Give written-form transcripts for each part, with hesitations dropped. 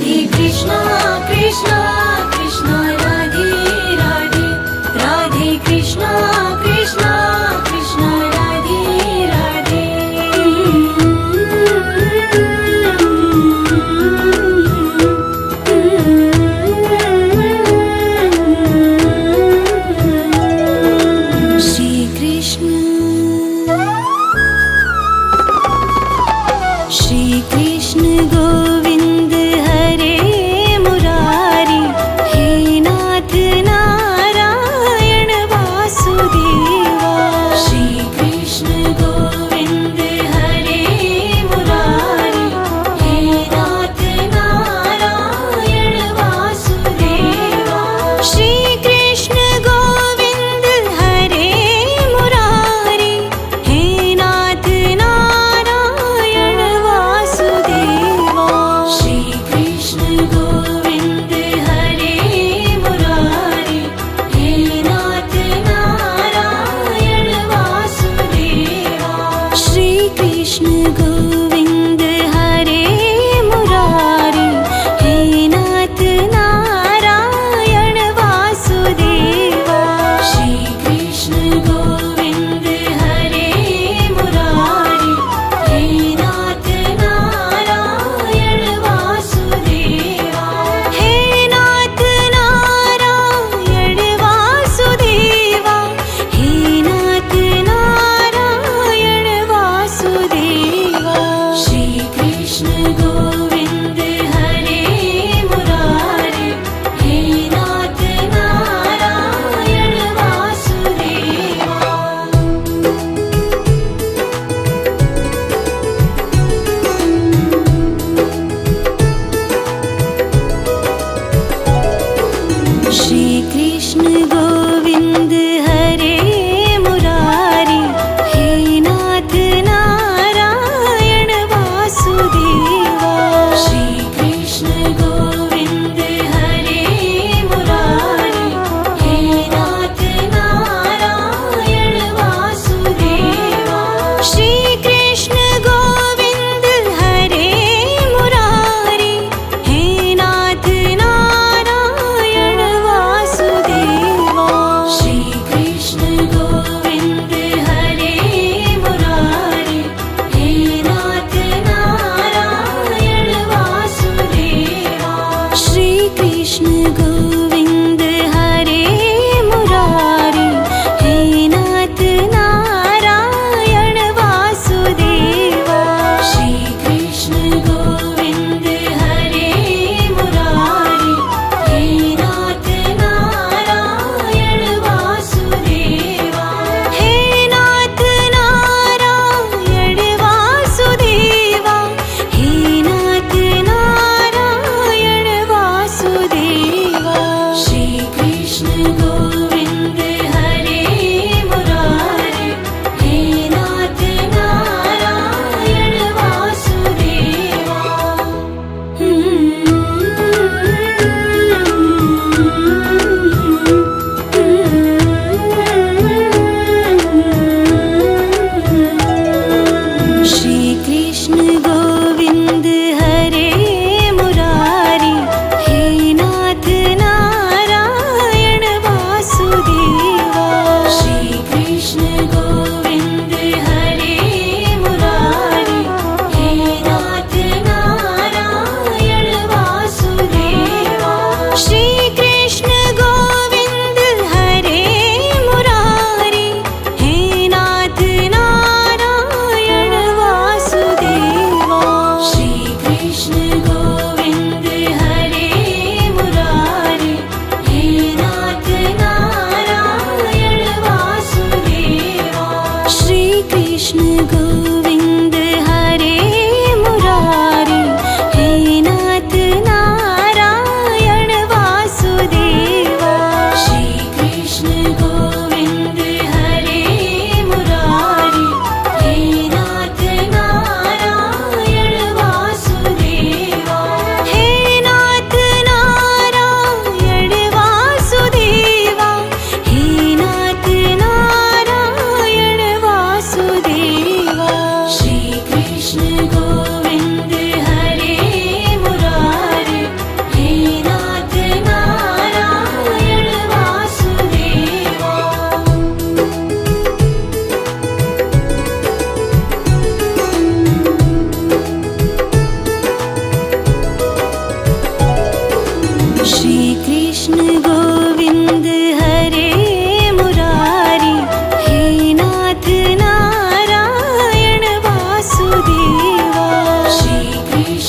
Krishna Krishna Krishna Radhe Radhe Radhe Krishna Krishna Krishna Radhe Radhe Shri Krishna Shri Krishna Govind हरे Murari हे नाथ Narayan Vasudeva Shri Krishna Govind हरे Murari हे नाथ Narayan Vasudeva Shri Krishna Govind हरे Murari हे नाथ Narayan Vasudeva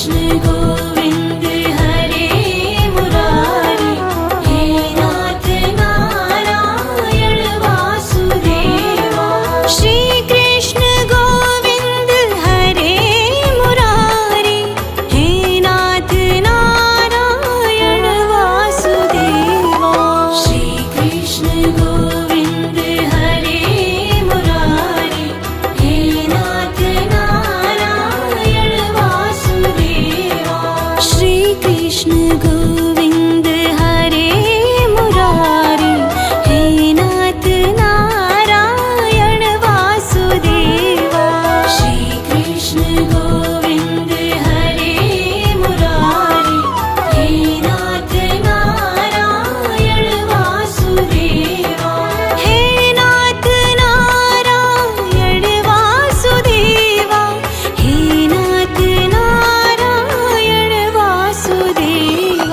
Krishna Govind हरे Murari, हे नाथ Narayan Vasudeva. Shri Krishna Govind हरे Murari, हे नाथ Narayan Vasudeva. Shri Krishna Govind हरे Murari, हे नाथ Narayan Vasudeva. Shri Krishna Govind हरे Murari, हे नाथ Narayan Vasudeva. Shri Krishna Govind हरे Murari, हे नाथ Narayan Vasudeva. हे नाथ Narayan Vasudeva, हे नाथ Narayan Vasudeva.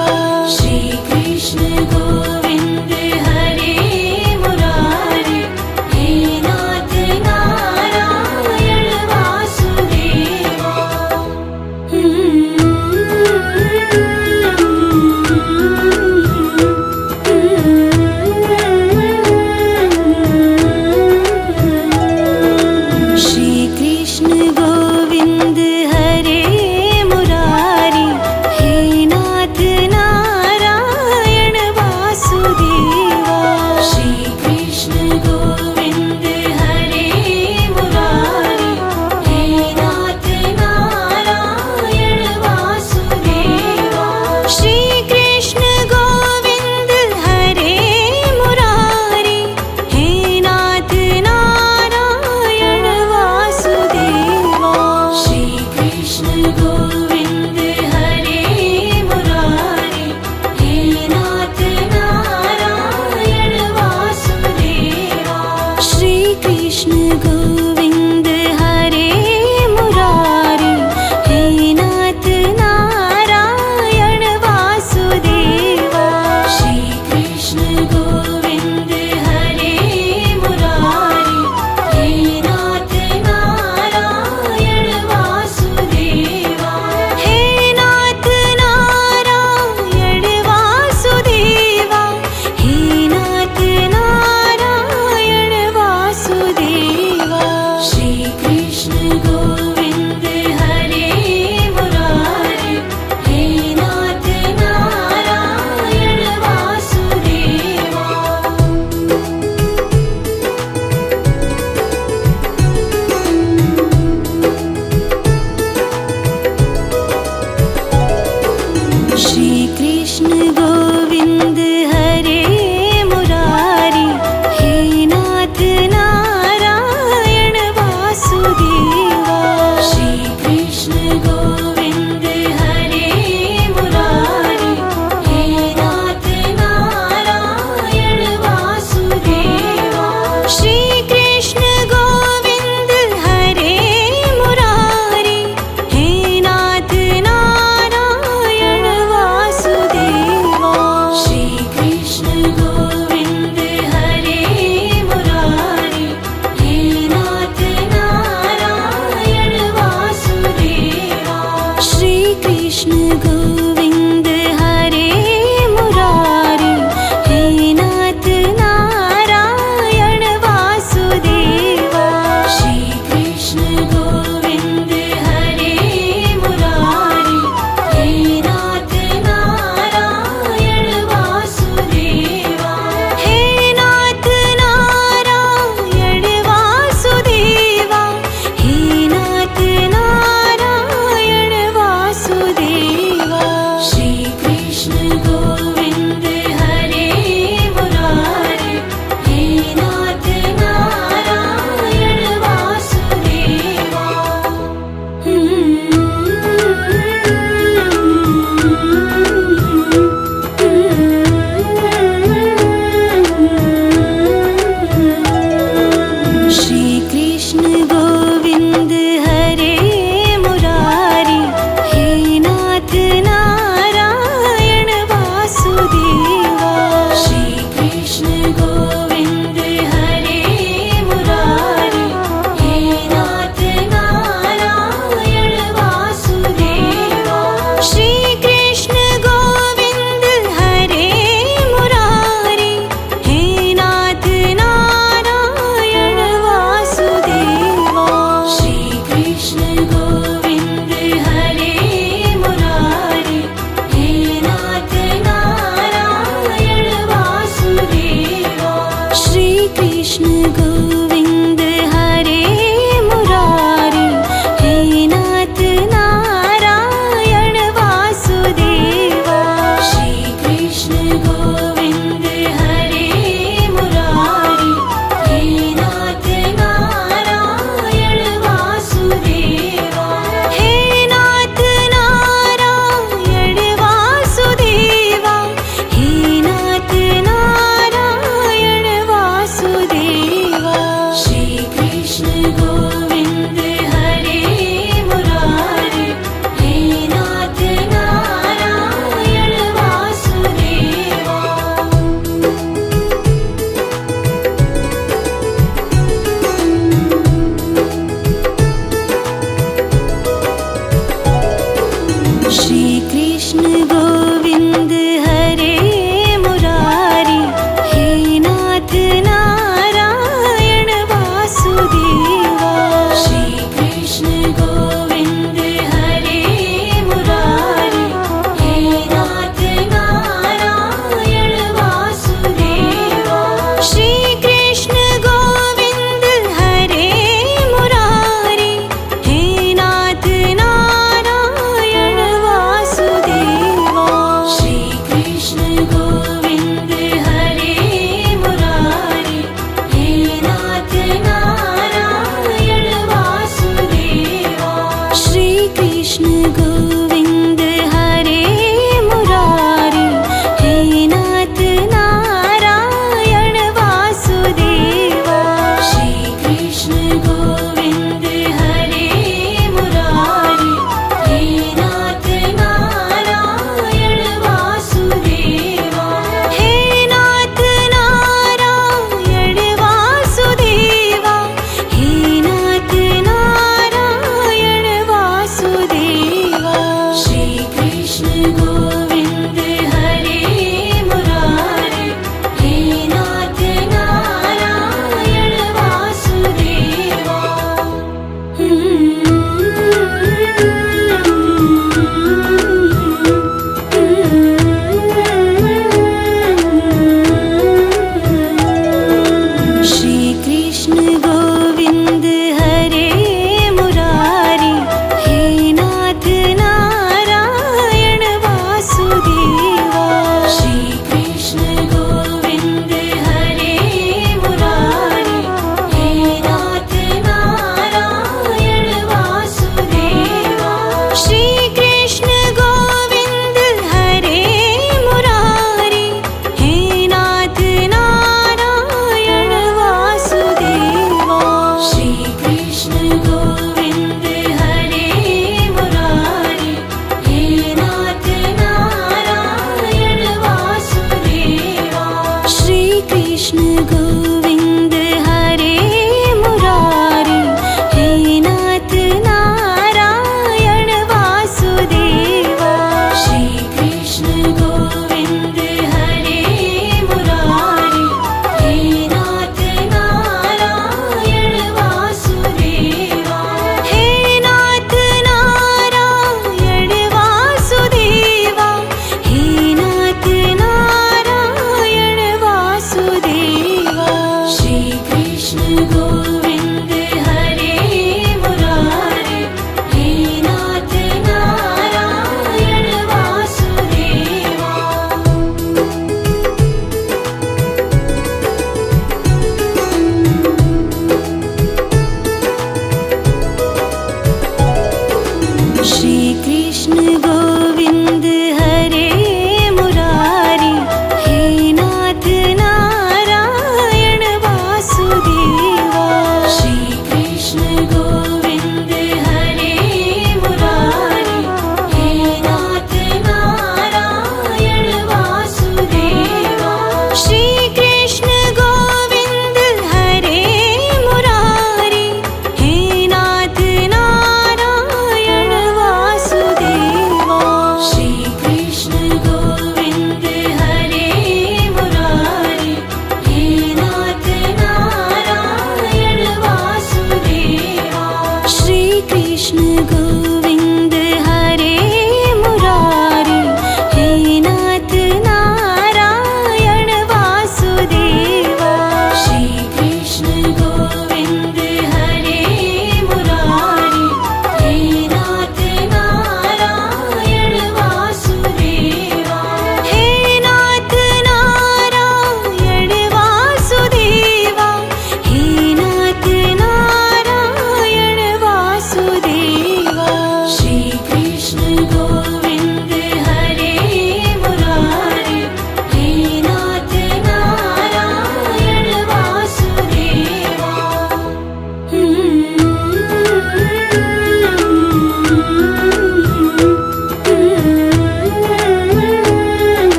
Shri Krishna Govind हरे Murari, हे नाथ Narayan Vasudeva. Shri Krishna Govind हरे Murari, हे नाथ Narayan Vasudeva. Shri Krishna Govind हरे Murari, हे नाथ Narayan Vasudeva.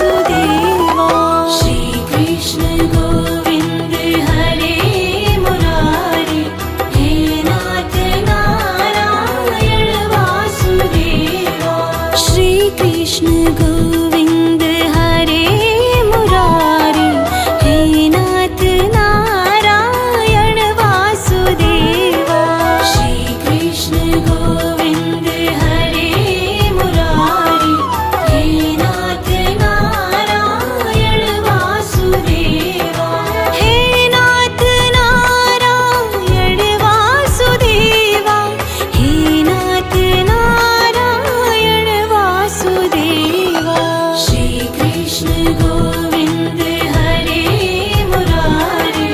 Vasudeva. Shri Krishna Govind हरे Murari, हे नाथ Narayan Vasudeva. Shri Krishna Govind हरे Murari, हे नाथ Narayan Vasudeva. Shri Krishna Govind हरे Murari, हे नाथ Narayan Vasudeva. हे नाथ Narayan Vasudeva, हे नाथ Narayan Vasudeva. Shri Krishna Govind हरे Murari,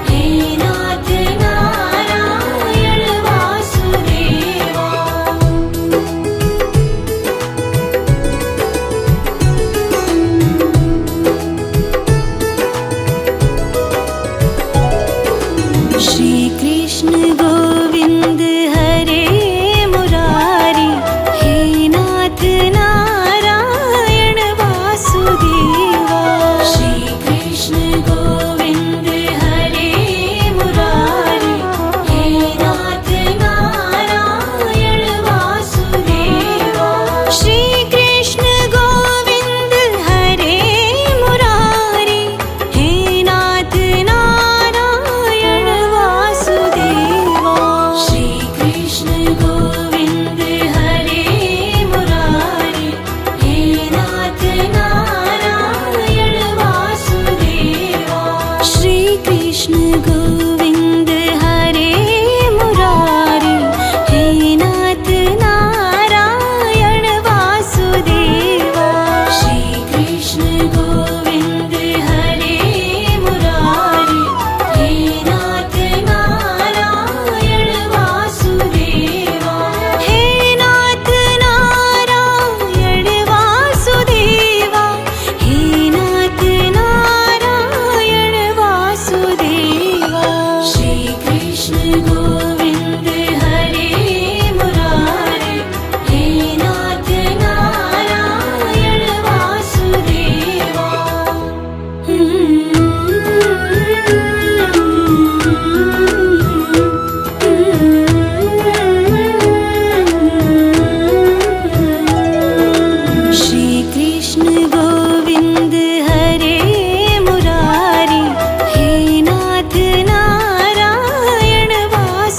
हे नाथ Narayan Vasudeva. Shri Krishna Govind हरे Murari, हे नाथ Narayan Vasudeva. Shri Krishna Govind हरे Murari, हे नाथ Narayan Vasudeva. Shri Krishna Govind हरे Murari, हे नाथ Narayan Vasudeva. Govind हरे Murari, हे नाथ Narayan Vasudeva. Shri Krishna Govind हरे Murari, हे नाथ Narayan Vasudeva. हे नाथ Narayan Vasudeva, हे नाथ Narayan Vasudeva. Shri Krishna Govind हरे Murari, हे नाथ Narayan Vasudeva. Shri Krishna Govind हरे Murari, हे नाथ Narayan Vasudeva.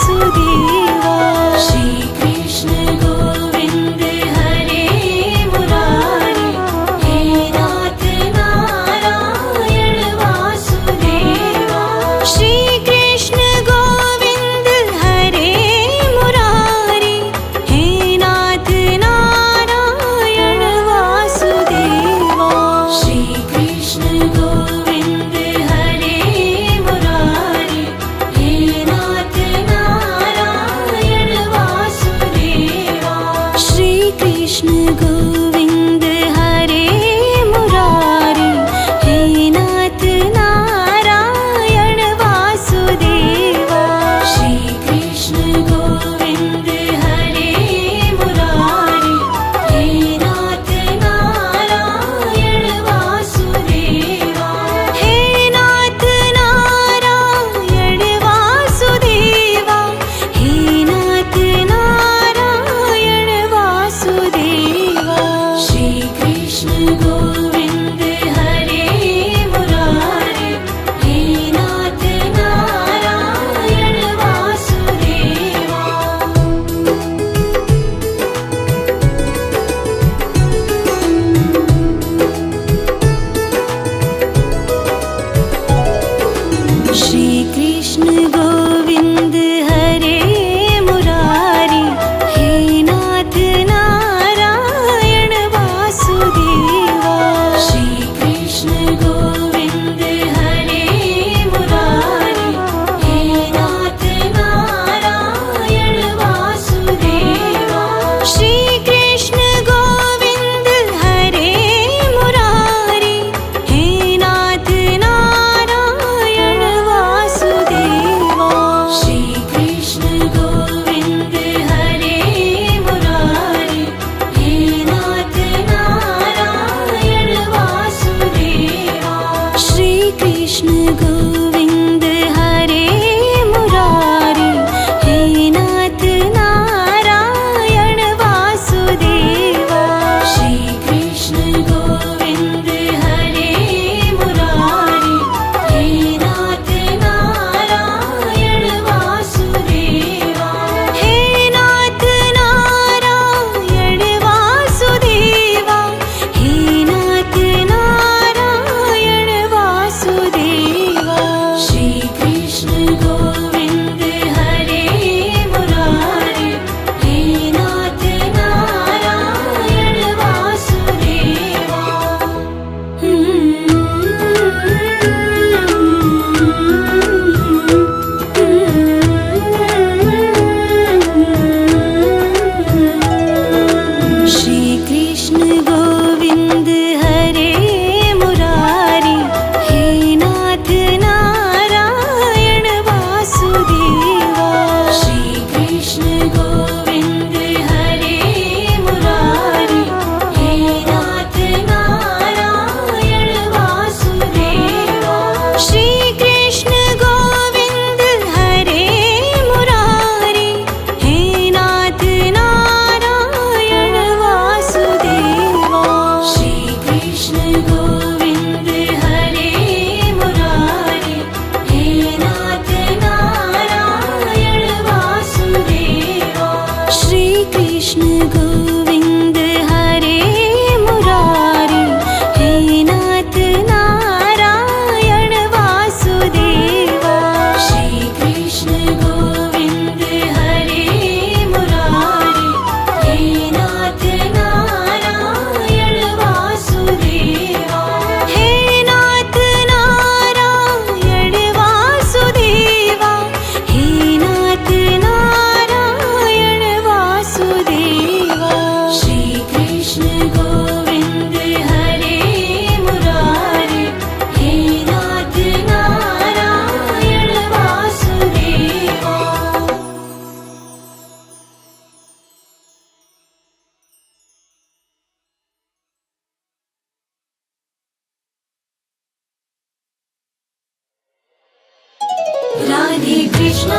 Radhe Krishna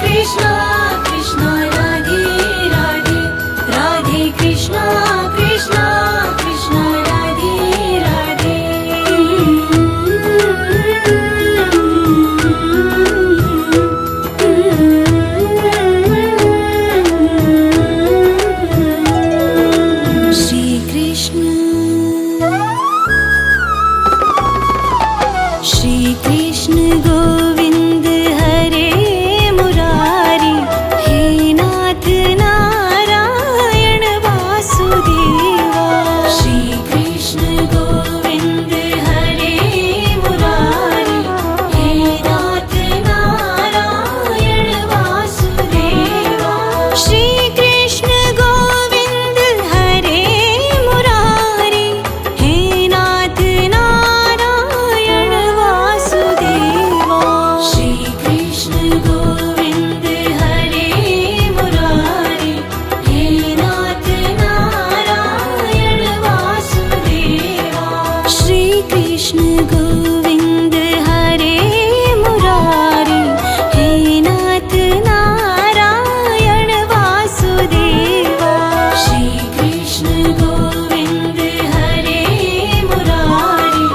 Krishna Krishna Radhe Radhe Radhe Krishna Krishna Krishna Radhe Radhe Shri Krishna Govind हरे Murari हे नाथ Narayan Vasudeva Shri Krishna Govind हरे Murari हे नाथ Narayan Vasudeva Shri Krishna Govind हरे Murari हे नाथ Narayan Vasudeva Shri Krishna Govind हरे Murari हे नाथ Narayan Vasudeva Shri Krishna Govind हरे Murari हे नाथ Narayan Vasudeva Shri Krishna Govind हरे Murari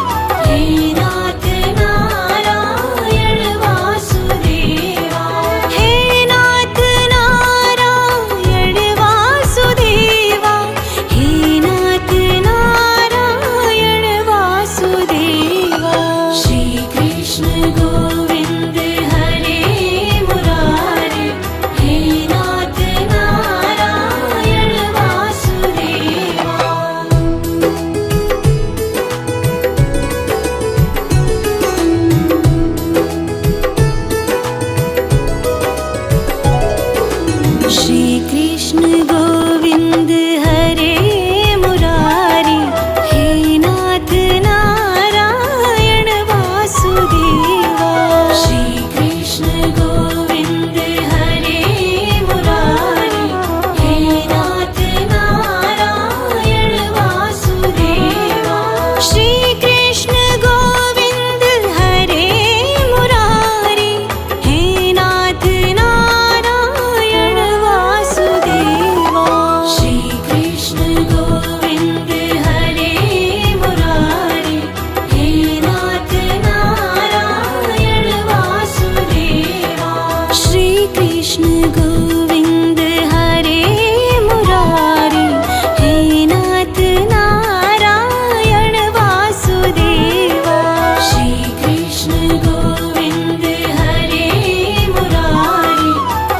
हे नाथ Narayan Vasudeva हे नाथ Narayan Vasudeva हे नाथ Narayan Vasudeva Shri Krishna Govind हरे Murari हे नाथ Narayan Vasudeva Shri Krishna Govind हरे Murari हे नाथ Narayan Vasudeva Shri Krishna Govind हरे Murari हे नाथ Narayan Vasudeva Shri Krishna Govind हरे Murari हे नाथ Narayan Vasudeva Shri Krishna Govind हरे Murari हे नाथ Narayan Vasudeva Shri Krishna Govind हरे Murari हे नाथ Narayan Vasudeva Shri Krishna Govind हरे Murari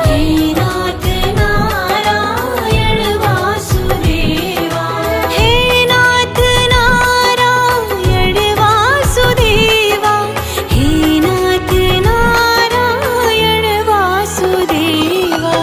हे नाथ Narayan Vasudeva हे नाथ Narayan Vasudeva हे नाथ Narayan Vasudeva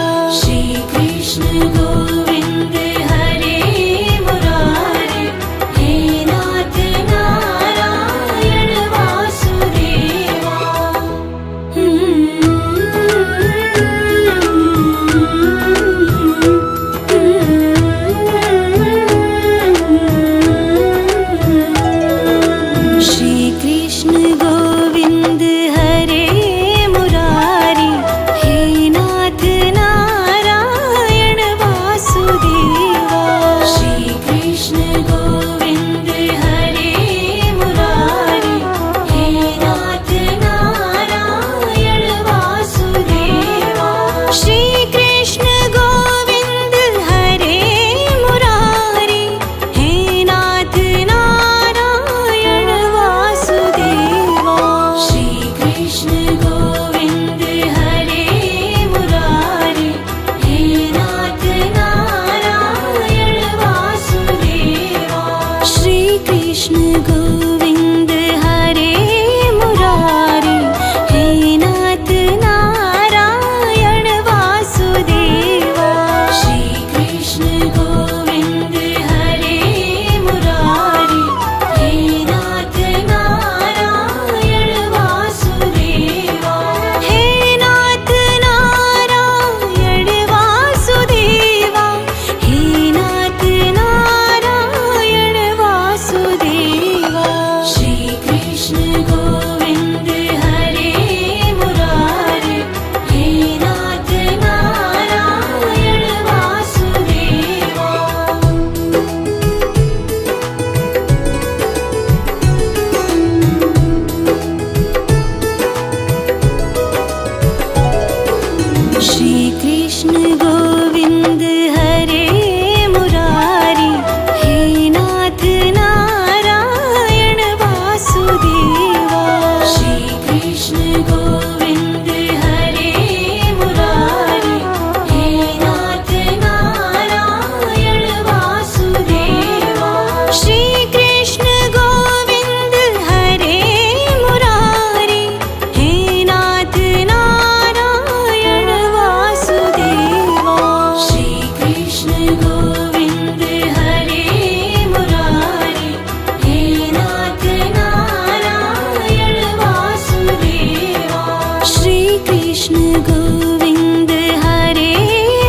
Krishna Govind हरे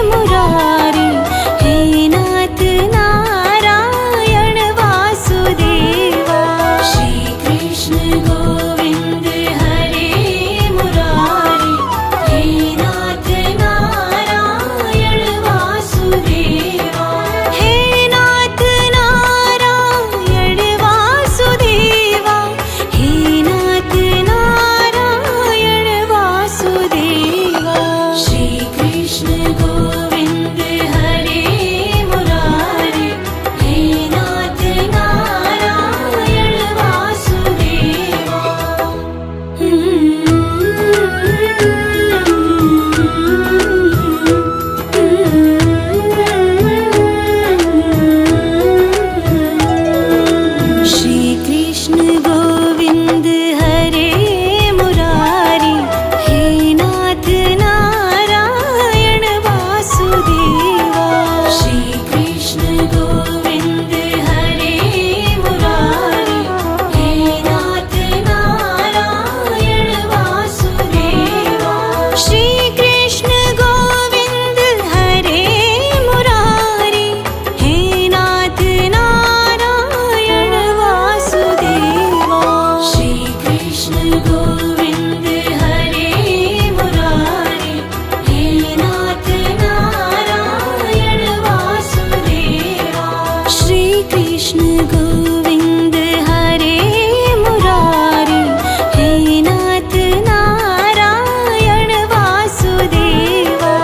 Murari, हे नाथ Narayan Vasudeva. Shri Krishna Govind हरे Murari, हे नाथ Narayan Vasudeva. हे नाथ Narayan Vasudeva, हे नाथ Narayan Vasudeva. Shri Krishna Govind हरे Murari, हे नाथ Narayan Vasudeva. Shri Krishna Govind हरे Murari, हे नाथ Narayan Vasudeva. Shri Krishna Govind हरे Murari, हे नाथ Narayan Vasudeva. Shri Krishna Govind हरे Murari, हे नाथ Narayan Vasudeva. Shri Krishna Govind हरे Murari, हे नाथ Narayan Vasudeva. Shri Krishna Govind हरे Murari, हे नाथ Narayan Vasudeva.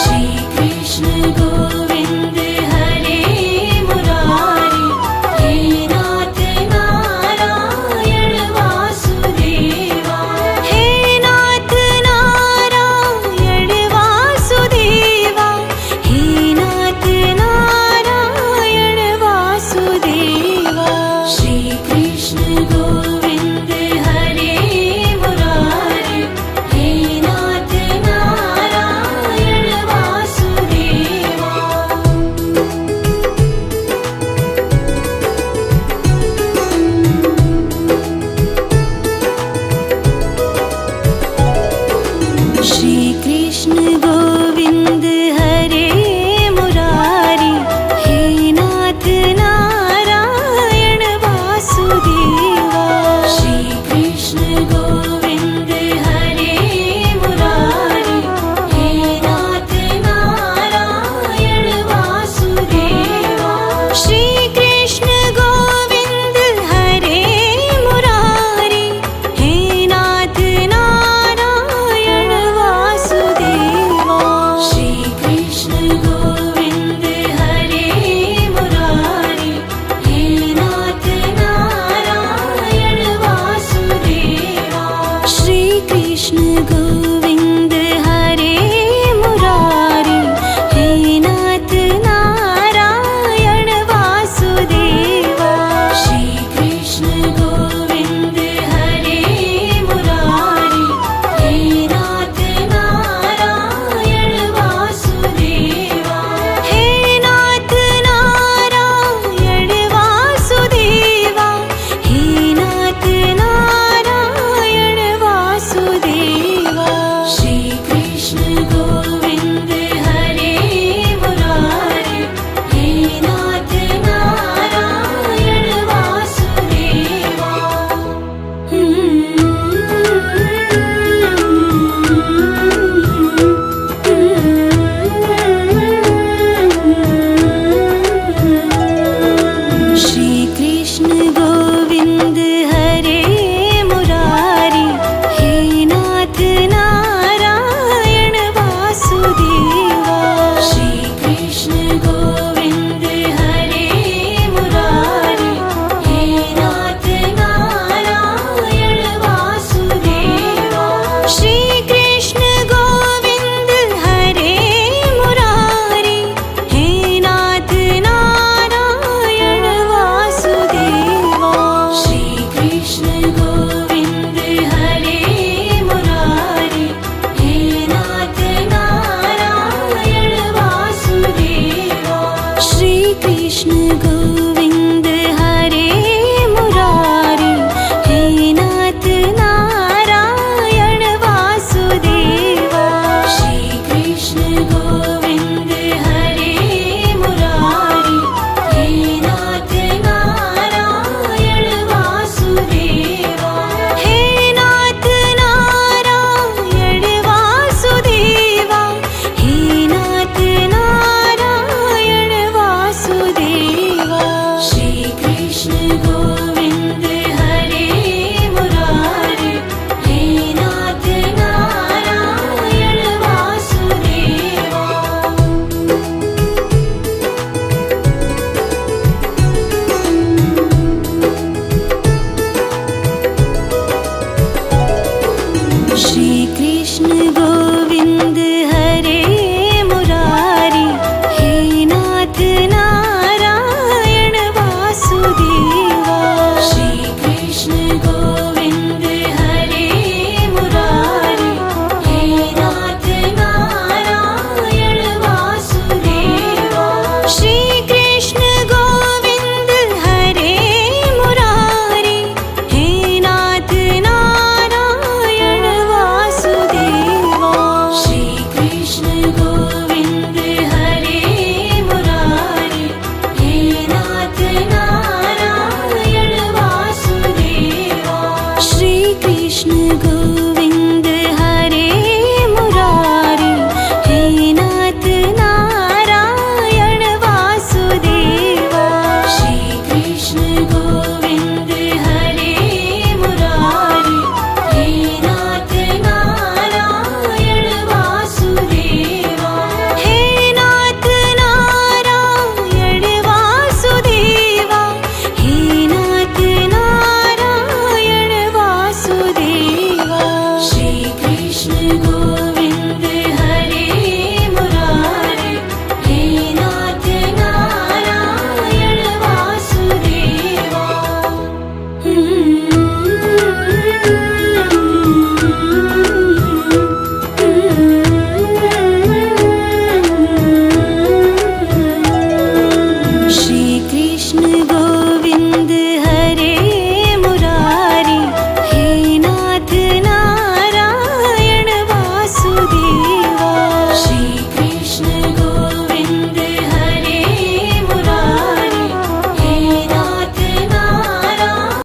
Shri Krishna Govind हरे Murari, हे नाथ Narayan Vasudeva. हे नाथ Narayan Vasudeva, हे नाथ Narayan Vasudeva. Shri Krishna Govind हरे Murari, हे नाथ Narayan Vasudeva. Shri Krishna Govind हरे Murari, हे नाथ Narayan Vasudeva. Shri Krishna Govind हरे Murari, हे नाथ Narayan Vasudeva. Shri Krishna Govind हरे Murari, हे नाथ Narayan Vasudeva. Shri Krishna गो